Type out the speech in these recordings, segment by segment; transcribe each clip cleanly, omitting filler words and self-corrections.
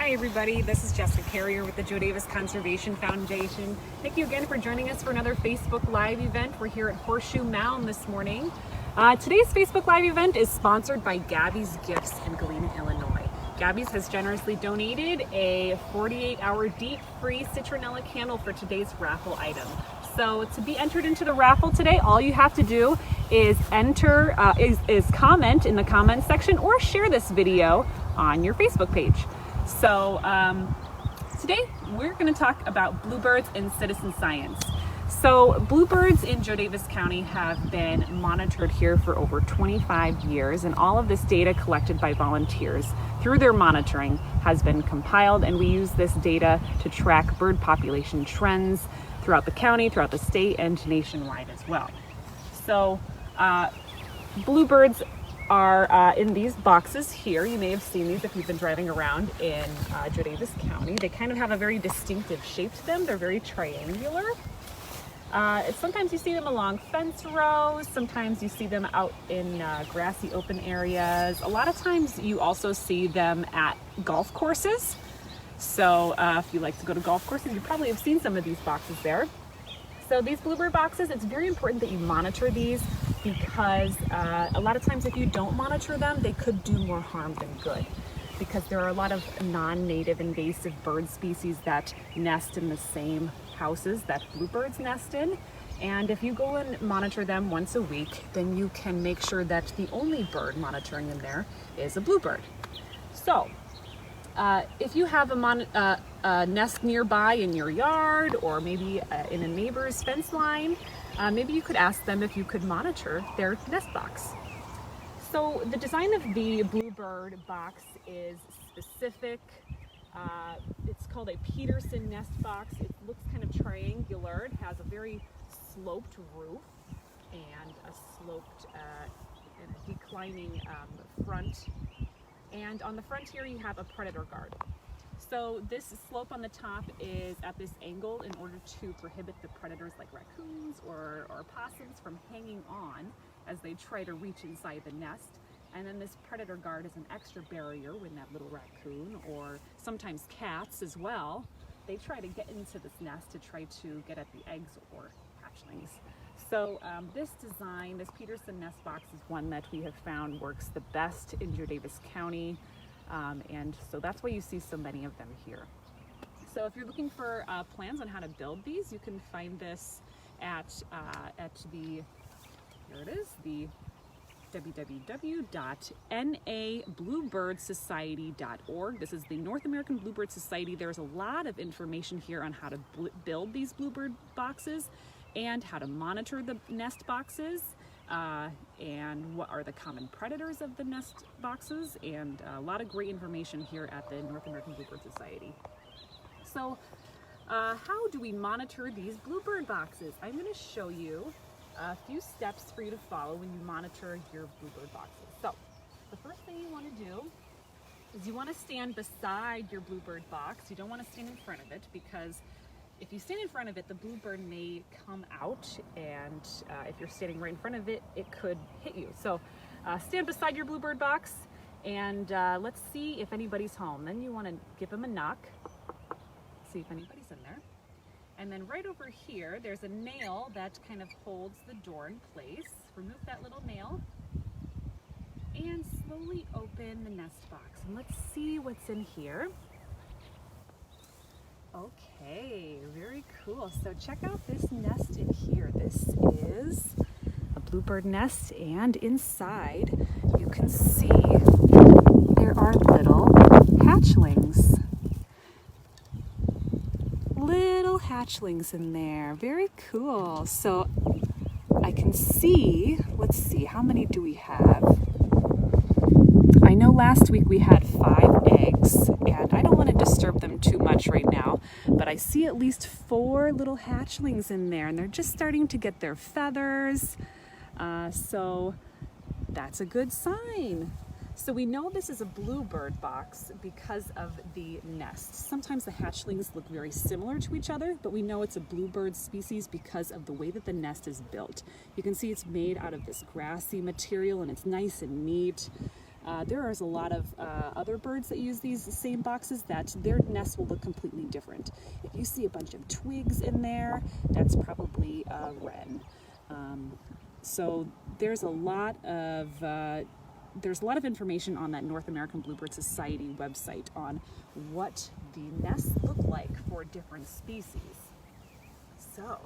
Hi everybody, this is Jessica Carrier with the Joe Davis Conservation Foundation. Thank you again for joining us for another Facebook Live event. We're here at Horseshoe Mound this morning. Today's Facebook Live event is sponsored by Gabby's Gifts in Galena, Illinois. Gabby's has generously donated a 48-hour deep-freeze citronella candle for today's raffle item. So to be entered into the raffle today, all you have to do is comment in the comment section or share this video on your Facebook page. So today we're going to talk about bluebirds and citizen science. So bluebirds in Joe Davis County have been monitored here for over 25 years, and all of this data collected by volunteers through their monitoring has been compiled, and we use this data to track bird population trends throughout the county, throughout the state, and nationwide as well. So bluebirds are in these boxes here. You may have seen these if you've been driving around in Joe Davis County. They kind of have a very distinctive shape to them. They're very triangular. Sometimes you see them along fence rows. Sometimes you see them out in grassy open areas. A lot of times you also see them at golf courses. So if you like to go to golf courses, you probably have seen some of these boxes there. So these bluebird boxes, it's very important that you monitor these because a lot of times if you don't monitor them, they could do more harm than good, because there are a lot of non-native invasive bird species that nest in the same houses that bluebirds nest in. And if you go and monitor them once a week, then you can make sure that the only bird monitoring in there is a bluebird. So if you have a nest nearby in your yard, or maybe in a neighbor's fence line, maybe you could ask them if you could monitor their nest box. So the design of the bluebird box is specific. It's called a Peterson nest box. It looks kind of triangular. It has a very sloped roof and a sloped and a declining front. And on the front here you have a predator guard. So this slope on the top is at this angle in order to prohibit the predators like raccoons or opossums from hanging on as they try to reach inside the nest. And then this predator guard is an extra barrier when that little raccoon, or sometimes cats as well, they try to get into this nest to try to get at the eggs or hatchlings. So this design, this Peterson nest box, is one that we have found works the best in Joe Davis County, and so that's why you see so many of them here. So if you're looking for plans on how to build these, you can find this at the, here it is, the www.nabluebirdsociety.org. This is the North American Bluebird Society. There's a lot of information here on how to build these bluebird boxes and how to monitor the nest boxes, and what are the common predators of the nest boxes, and a lot of great information here at the North American Bluebird Society. So how do we monitor these bluebird boxes? I'm going to show you a few steps for you to follow when you monitor your bluebird boxes. So the first thing you want to do is you want to stand beside your bluebird box. You don't want to stand in front of it, because if you stand in front of it, the bluebird may come out, and if you're standing right in front of it, it could hit you. So stand beside your bluebird box, and let's see if anybody's home. Then you want to give them a knock, see if anybody's in there. And then right over here, there's a nail that kind of holds the door in place. Remove that little nail and slowly open the nest box. And let's see what's in here. Okay, very cool. So check out this nest in here. This is a bluebird nest, and inside you can see there are little hatchlings. Little hatchlings in there. Very cool. So I can see, let's see, how many do we have? I know last week we had 5 eggs, and I don't want to disturb them too much right now, but I see at least 4 little hatchlings in there, and they're just starting to get their feathers. So that's a good sign. So we know this is a bluebird box because of the nest. Sometimes the hatchlings look very similar to each other, but we know it's a bluebird species because of the way that the nest is built. You can see it's made out of this grassy material, and it's nice and neat. There is a lot of other birds that use these same boxes that their nests will look completely different. If you see a bunch of twigs in there, that's probably a wren. So there's a lot of information on that North American Bluebird Society website on what the nests look like for different species. So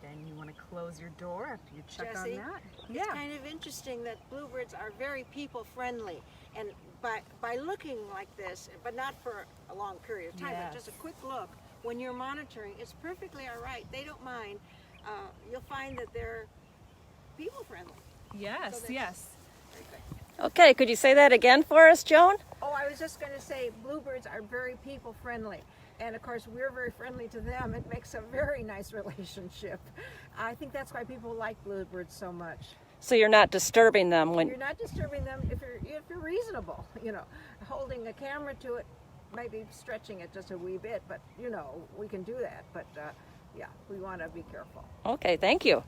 then you want to close your door after you check Jessie, on that. It's kind of interesting that bluebirds are very people friendly, and by looking like this, but not for a long period of time, Yes. but just a quick look, when you're monitoring, it's perfectly all right. They don't mind. You'll find that they're people friendly. Yes, So yes. Very good. Okay, could you say that again for us, Joan? Oh, I was just going to say bluebirds are very people friendly. And of course, we're very friendly to them. It makes a very nice relationship. I think that's why people like bluebirds so much. So you're not disturbing them when... You're not disturbing them if you're reasonable. You know, holding a camera to it, maybe stretching it just a wee bit, but you know, we can do that. But yeah, we want to be careful. Okay, thank you.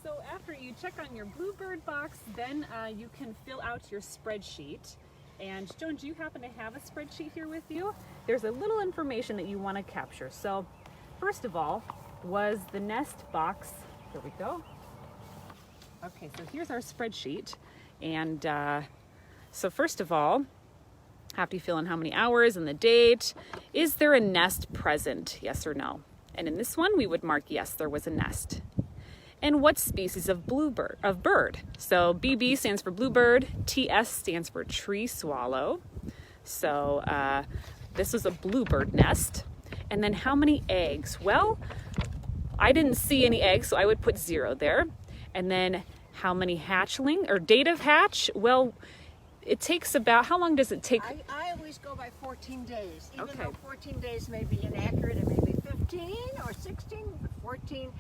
So after you check on your Bluebird box, then you can fill out your spreadsheet. And Joan, do you happen to have a spreadsheet here with you? There's a little information that you want to capture. So first of all, was the nest box, here we go. Okay, so here's our spreadsheet. And so first of all, after you fill in how many hours and the date, is there a nest present, yes or no? And in this one, we would mark yes, there was a nest. And what species of bird? So BB stands for bluebird, TS stands for tree swallow. So this was a bluebird nest. And then how many eggs? Well, I didn't see any eggs, so I would put 0 there. And then how many hatchling or date of hatch? Well, it takes about, how long does it take? I always go by 14 days. Even Okay. though 14 days may be inaccurate, it may be 15 or 16, but 14.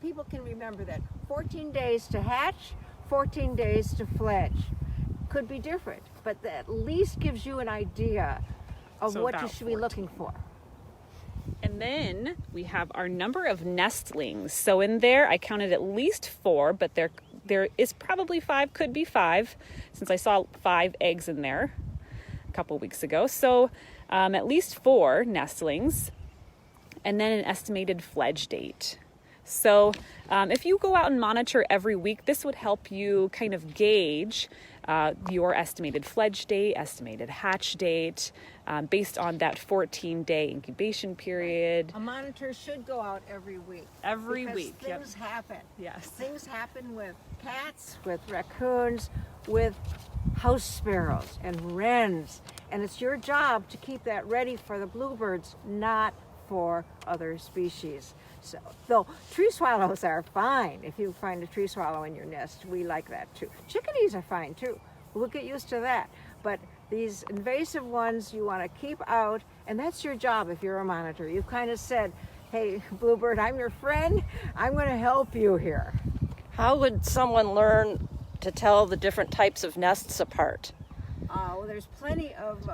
People can remember that 14 days to hatch, 14 days to fledge. Could be different, but that at least gives you an idea of So what you about should be looking for. And then we have our number of nestlings. So in there, I counted at least 4, but there is probably 5, could be 5, since I saw 5 eggs in there a couple weeks ago. So at least 4 nestlings, and then an estimated fledge date. So if you go out and monitor every week, this would help you kind of gauge your estimated fledge date, estimated hatch date, based on that 14-day incubation period. A monitor should go out every week. Every because week, yep. Things happen. Yes. Things happen with cats, with raccoons, with house sparrows and wrens. And it's your job to keep that ready for the bluebirds, not for other species. So, though tree swallows are fine. If you find a tree swallow in your nest, we like that too. Chickadees are fine too. We'll get used to that. But these invasive ones you want to keep out, and that's your job if you're a monitor. You've kind of said, hey, Bluebird, I'm your friend. I'm going to help you here. How would someone learn to tell the different types of nests apart? Well, there's plenty of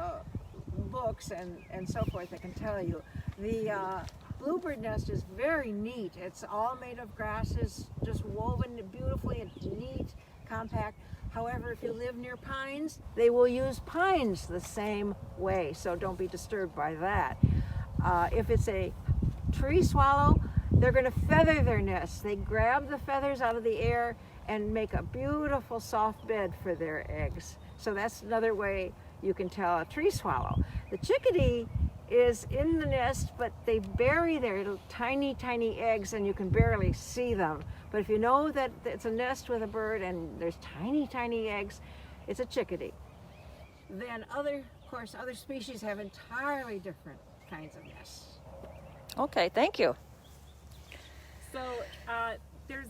books and so forth that can tell you. The bluebird nest is very neat. It's all made of grasses, just woven beautifully and neat, compact. However, if you live near pines, they will use pines the same way, so don't be disturbed by that. If it's a tree swallow, they're going to feather their nests. They grab the feathers out of the air and make a beautiful soft bed for their eggs. So that's another way you can tell a tree swallow. The chickadee is in the nest, but they bury their little tiny, tiny eggs and you can barely see them. But if you know that it's a nest with a bird and there's tiny, tiny eggs, it's a chickadee. Then of course, other species have entirely different kinds of nests. Okay, thank you. So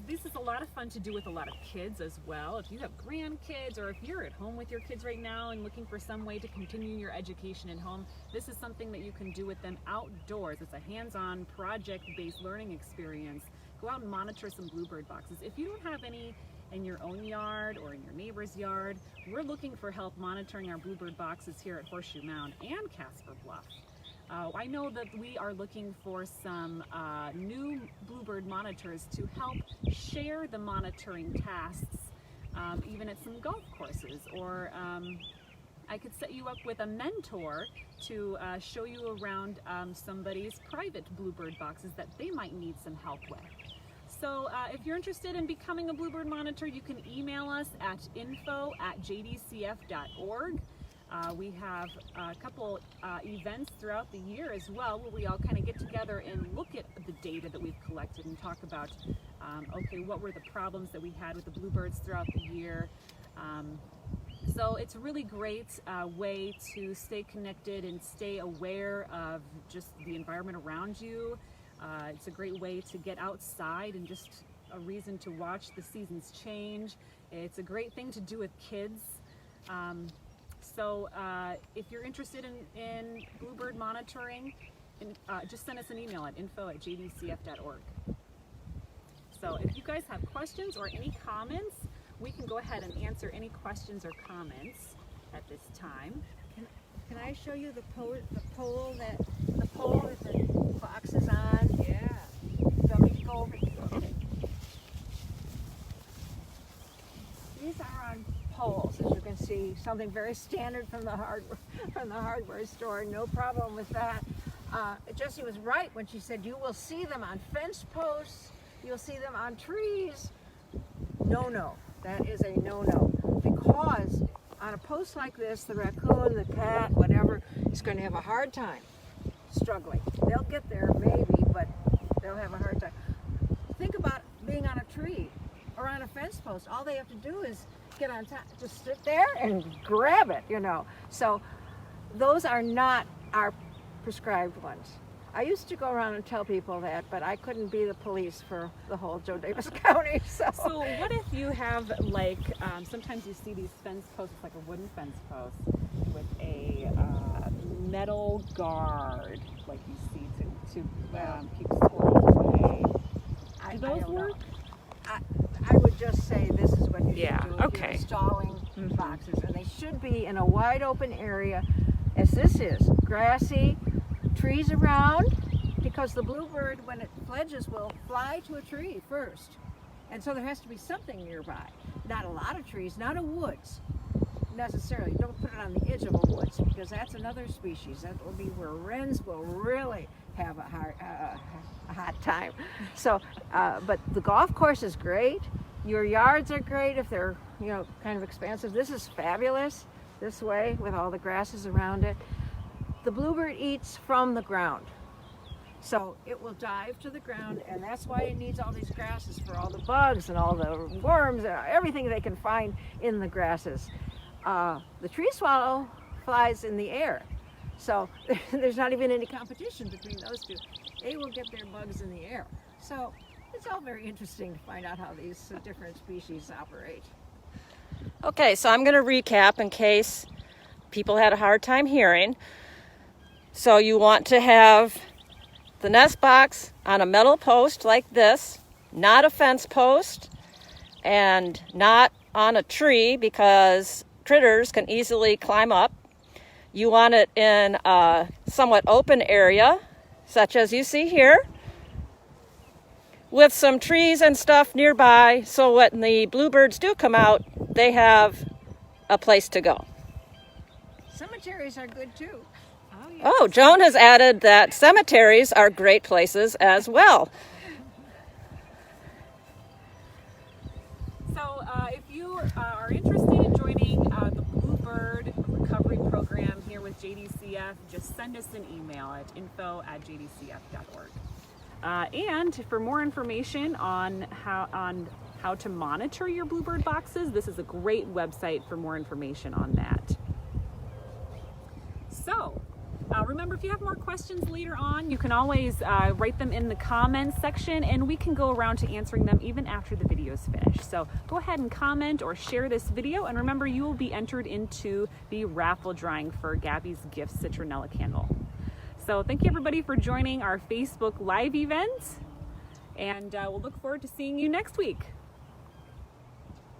this is a lot of fun to do with a lot of kids as well. If you have grandkids or if you're at home with your kids right now and looking for some way to continue your education at home, this is something that you can do with them outdoors. It's a hands-on, project-based learning experience. Go out and monitor some bluebird boxes. If you don't have any in your own yard or in your neighbor's yard, we're looking for help monitoring our bluebird boxes here at Horseshoe Mound and Casper Bluff. I know that we are looking for some new bluebird monitors to help share the monitoring tasks even at some golf courses, or I could set you up with a mentor to show you around somebody's private Bluebird boxes that they might need some help with. So if you're interested in becoming a Bluebird monitor, you can email us at info@jdcf.org. We have a couple events throughout the year as well, where we all kind of get together and look at the data that we've collected and talk about, okay, what were the problems that we had with the Bluebirds throughout the year. So it's a really great way to stay connected and stay aware of just the environment around you. It's a great way to get outside and just a reason to watch the seasons change. It's a great thing to do with kids. So if you're interested in Bluebird monitoring, just send us an email at info@jdcf.org. So if you guys have questions or any comments, we can go ahead and answer any questions or comments at this time. Can I show you the pole that the box is on? Yeah. So let me go over here. Okay. These are on poles, as you can see, something very standard from the hardware store. No problem with that. Jessie was right when she said you will see them on fence posts, you'll see them on trees. No. That is a no-no, because on a post like this, the raccoon, the cat, whatever, is going to have a hard time struggling. They'll get there maybe, but they'll have a hard time. Think about being on a tree or on a fence post. All they have to do is get on top, just sit there and grab it, So those are not our prescribed ones. I used to go around and tell people that, but I couldn't be the police for the whole Joe Davis County. So what if you have, like, sometimes you see these fence posts, like a wooden fence post with a metal guard, like you see to keep squirrels away. Do those work? I would just say this is what you should do if okay. you're installing boxes, and they should be in a wide open area, as this is, grassy, trees around, because the bluebird, when it fledges, will fly to a tree first, and so there has to be something nearby. Not a lot of trees, not a woods necessarily. Don't put it on the edge of a woods, because that's another species. That will be where wrens will really have a hot time. So, but the golf course is great. Your yards are great if they're kind of expansive. This is fabulous this way with all the grasses around it. The bluebird eats from the ground, so it will dive to the ground, and that's why it needs all these grasses, for all the bugs and all the worms and everything they can find in the grasses. The tree swallow flies in the air, so there's not even any competition between those two. They will get their bugs in the air. So it's all very interesting to find out how these different species operate. Okay, so I'm going to recap in case people had a hard time hearing. So you want to have the nest box on a metal post like this, not a fence post, and not on a tree because critters can easily climb up. You want it in a somewhat open area, such as you see here, with some trees and stuff nearby, so when the bluebirds do come out, they have a place to go. Cemeteries are good too. Oh, Joan has added that cemeteries are great places as well. So if you are interested in joining the Bluebird Recovery Program here with JDCF, just send us an email at info@jdcf.org. And for more information on how to monitor your Bluebird boxes, this is a great website for more information on that. So remember, if you have more questions later on, you can always write them in the comments section, and we can go around to answering them even after the video is finished. So go ahead and comment or share this video, and remember, you will be entered into the raffle drawing for Gabby's Gift Citronella Candle. So thank you everybody for joining our Facebook Live event, and we'll look forward to seeing you next week.